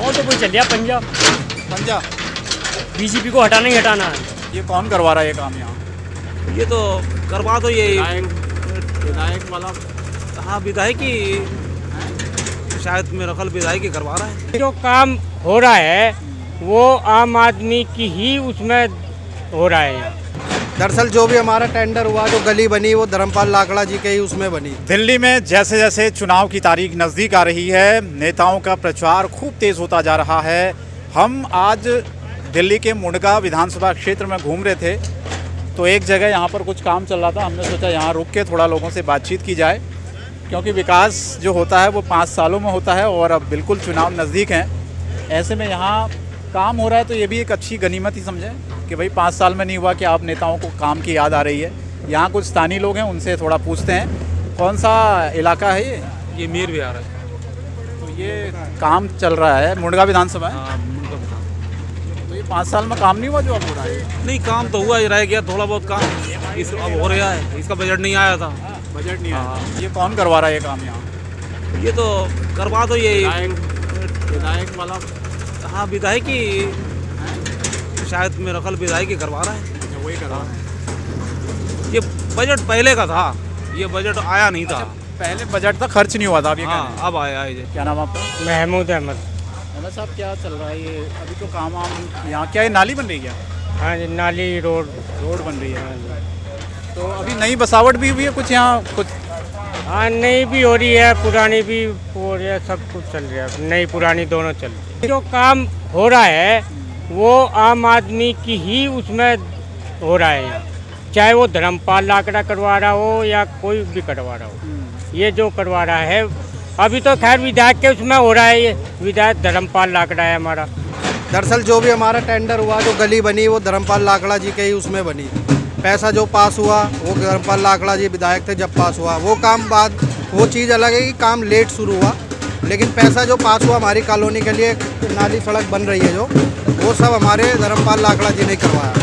और तो कोई चल गया पंजाब। पंजाब बीजेपी को हटाना ही हटाना है। ये कौन करवा रहा है ये काम यहाँ? ये तो करवा दो ये विधायक वाला हाँ विधायक ही शायद मेरा ख्याल विधायक ही करवा रहा है। जो काम हो रहा है वो आम आदमी की ही उसमें हो रहा है यहाँ। दरअसल जो भी हमारा टेंडर हुआ, जो गली बनी, वो धर्मपाल लाकड़ा जी के ही उसमें बनी। दिल्ली में जैसे जैसे चुनाव की तारीख नज़दीक आ रही है, नेताओं का प्रचार खूब तेज़ होता जा रहा है। हम आज दिल्ली के मुंडका विधानसभा क्षेत्र में घूम रहे थे, तो एक जगह यहाँ पर कुछ काम चल रहा था। हमने सोचा यहाँ रुक के थोड़ा लोगों से बातचीत की जाए, क्योंकि विकास जो होता है वो 5 सालों में होता है और अब बिल्कुल चुनाव नज़दीक हैं। ऐसे में यहाँ काम हो रहा है तो ये भी एक अच्छी गनीमत ही समझें कि भाई 5 साल में नहीं हुआ कि आप नेताओं को काम की याद आ रही है। यहाँ कुछ स्थानीय लोग हैं, उनसे थोड़ा पूछते हैं। कौन सा इलाका है ये मीर बिहार है। तो ये काम चल रहा है, मुंडका विधानसभा है। तो ये 5 साल में काम नहीं हुआ जो अब हो रहा है? नहीं काम तो हुआ ही रह गया, थोड़ा बहुत काम इस अब हो रहा है। इसका बजट नहीं आया था। बजट नहीं आया। ये कौन करवा रहा है ये काम यहाँ? ये तो करवा दो ये विधायक वाला हाँ विधायक ही शायद मेरा ख्याल विधायक ही करवा रहा है। वही करवा रहा है। ये बजट पहले का था, ये बजट आया नहीं था। पहले बजट था, खर्च नहीं हुआ था। अब ये हाँ अब आया है। क्या नाम आपका? महमूद अहमद। अहमद साहब क्या चल रहा है ये अभी तो काम वाम यहाँ? क्या ये नाली बन रही है? हाँ जी, नाली रोड बन रही है। तो अभी नई बसावट भी हुई है कुछ यहाँ कुछ? हाँ, नई भी हो रही है, पुरानी भी हो रही है, सब कुछ चल रहा है। नई पुरानी दोनों चल रही है। जो काम हो रहा है वो आम आदमी की ही उसमें हो रहा है यहाँ, चाहे वो धर्मपाल लाकड़ा करवा रहा हो या कोई भी करवा रहा हो। ये जो करवा रहा है अभी तो खैर विधायक के उसमें हो रहा है। ये विधायक धर्मपाल लाकड़ा है हमारा। दरअसल जो भी हमारा टेंडर हुआ, जो गली बनी, वो धर्मपाल लाकड़ा जी के ही उसमें बनी। पैसा जो पास हुआ वो धर्मपाल लाकड़ा जी विधायक थे जब पास हुआ। वो काम बाद वो चीज़ अलग है कि काम लेट शुरू हुआ, लेकिन पैसा जो पास हुआ हमारी कॉलोनी के लिए, नाली सड़क बन रही है जो, वो सब हमारे धर्मपाल लाकड़ा जी ने करवाया।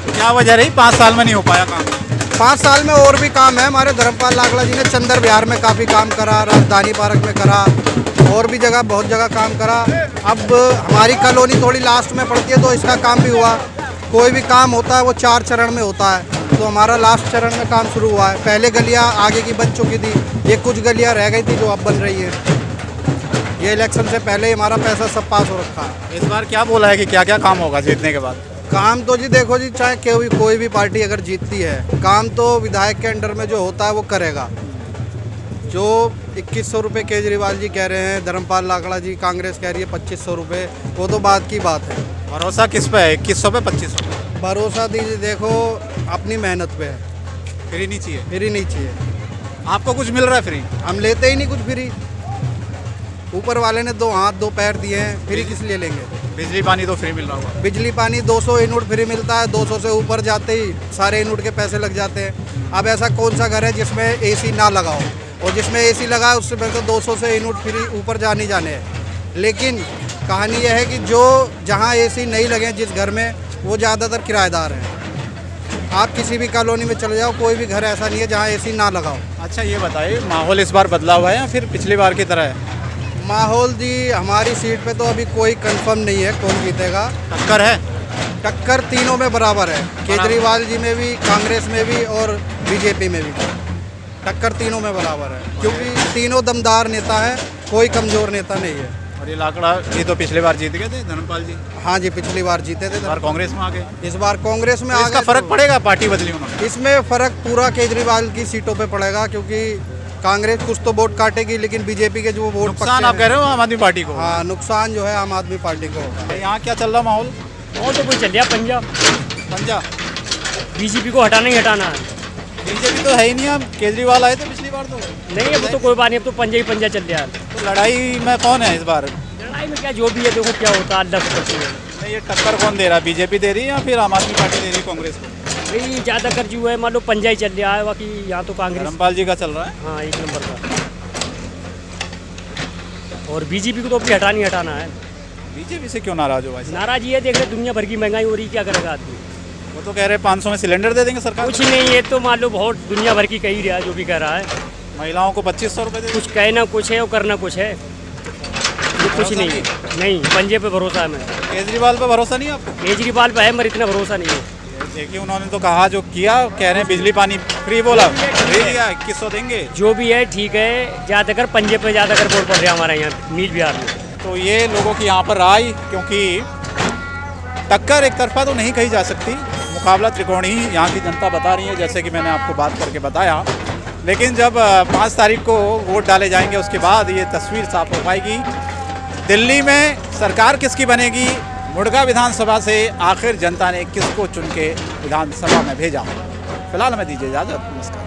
क्या वजह रही 5 साल में नहीं हो पाया काम? 5 साल में और भी काम है। हमारे धर्मपाल लाकड़ा जी ने चंदर विहार में काफ़ी काम करा, राजधानी पार्क में करा, और भी जगह बहुत जगह काम करा। अब हमारी कॉलोनी थोड़ी लास्ट में पड़ती है तो इसका काम भी हुआ। कोई भी काम होता है वो 4 चरण में होता है, तो हमारा लास्ट चरण में काम शुरू हुआ है। पहले गलियां आगे की बन चुकी थी, ये कुछ गलियां रह गई थी जो अब बन रही है। ये इलेक्शन से पहले ही हमारा पैसा सब पास हो रखा है। इस बार क्या बोला है कि क्या क्या काम होगा जीतने के बाद? काम तो जी देखो जी, चाहे कोई भी पार्टी अगर जीतती है, काम तो विधायक के अंडर में जो होता है वो करेगा। जो 2100 रुपये केजरीवाल जी कह रहे हैं, धर्मपाल लाकड़ा जी कांग्रेस कह रही है 2500 रुपये, वो तो बात की बात है। भरोसा किस पे है? 2100 पे 2500? भरोसा दीजिए, देखो अपनी मेहनत पे है। फ्री नहीं चाहिए? फ्री नहीं चाहिए। आपको कुछ मिल रहा है फ्री? हम लेते ही नहीं कुछ फ्री। ऊपर वाले ने 2 हाथ 2 पैर दिए हैं, फ्री किस लिए लेंगे? बिजली पानी तो फ्री मिल रहा होगा? बिजली पानी 200 यूनिट फ्री मिलता है। 200 से ऊपर जाते ही सारे यूनिट के पैसे लग जाते हैं। अब ऐसा कौन सा घर है जिसमें एसी ना लगाओ, और जिसमें एसी लगा है उससे पहले तो 200 से यूनिट फ्री ऊपर जा नहीं जाने हैं। लेकिन कहानी यह है कि जो जहाँ एसी नहीं लगे जिस घर में, वो ज़्यादातर किराएदार हैं। आप किसी भी कॉलोनी में चले जाओ, कोई भी घर ऐसा नहीं है जहाँ एसी ना लगाओ। अच्छा ये बताइए, माहौल इस बार बदला हुआ है या फिर पिछली बार की तरह है? माहौल जी हमारी सीट पे तो अभी कोई कंफर्म नहीं है कौन जीतेगा। टक्कर है? टक्कर तीनों में बराबर है, केजरीवाल जी में भी, कांग्रेस में भी और बीजेपी में भी। टक्कर तीनों में बराबर है, क्योंकि तीनों दमदार नेता हैं, कोई कमज़ोर नेता नहीं है। और ये लाकड़ा ये तो पिछले बार जीत गए थे धर्मपाल जी। हाँ जी, पिछली बार जीते थे। इस बार कांग्रेस में आ गए। इस बार कांग्रेस में तो आ इसका गए। फर्क पड़ेगा? पार्टी बदली उन्होंने। इसमें फ़र्क पूरा केजरीवाल की सीटों पे पड़ेगा, क्योंकि कांग्रेस कुछ तो वोट काटेगी, लेकिन बीजेपी के जो वोट नुकसान आप कह रहे हो आम आदमी पार्टी को? हाँ, नुकसान जो है आम आदमी पार्टी को होगा। यहाँ क्या चल रहा माहौल? और तो कोई चल गया पंजाब। पंजाब बीजेपी को हटाना ही हटाना है। बीजेपी तो है ही नहीं। अब केजरीवाल आए थे पिछली बार तो नहीं, अब तो कोई बात नहीं, अब तो पंजा ही पंजा चल रहा है। तो लड़ाई में कौन है इस बार? लड़ाई में क्या, जो भी है देखो क्या होता है, अल्लाह से बची है। नहीं, ये टक्कर कौन दे रहा है? बीजेपी दे रही है या फिर आम आदमी पार्टी दे रही है कांग्रेस को? भाई ज़्यादातर जो है मान लो पंजा ही चल रहा है, बाकी यहाँ तो कांग्रेस। धर्मपाल जी का चल रहा है। हाँ, 1 नंबर का। और बीजेपी को तो अभी हटाना ही हटाना है। बीजेपी से क्यों नाराज हो भाई? नाराज ये देख रहे दुनिया भर की महंगाई हो रही, क्या करेगा आदमी? वो तो कह रहे 500 में सिलेंडर दे देंगे सरकार। कुछ नहीं, ये तो मान लो बहुत दुनिया भर की कही रहा है, जो भी कह रहा है। महिलाओं को 2500 रुपये दे कुछ कहना कुछ है और करना कुछ है। ये कुछ नहीं है। नहीं, पंजे पे भरोसा है मैं। केजरीवाल पे भरोसा नहीं है आपको? केजरीवाल पे है मगर इतना भरोसा नहीं है। देखिए उन्होंने तो कहा जो किया, कह रहे हैं बिजली पानी फ्री, बोला दे दिया, 2100 देंगे। जो भी है ठीक है, ज़्यादातर पंजे पे ज़्यादातर वोट पड़ रहा है हमारे यहाँ नील बिहार में। तो ये लोगों की यहाँ पर राय, क्योंकि टक्कर एक तरफा तो नहीं कही जा सकती, मुकाबला त्रिकोणीय ही यहाँ की जनता बता रही है, जैसे कि मैंने आपको बात करके बताया। लेकिन जब 5 तारीख को वोट डाले जाएंगे उसके बाद ये तस्वीर साफ हो पाएगी। दिल्ली में सरकार किसकी बनेगी, मुड़गा विधानसभा से आखिर जनता ने किसको चुन के विधानसभा में भेजा। फिलहाल हमें दीजिए इजाज़त, नमस्कार।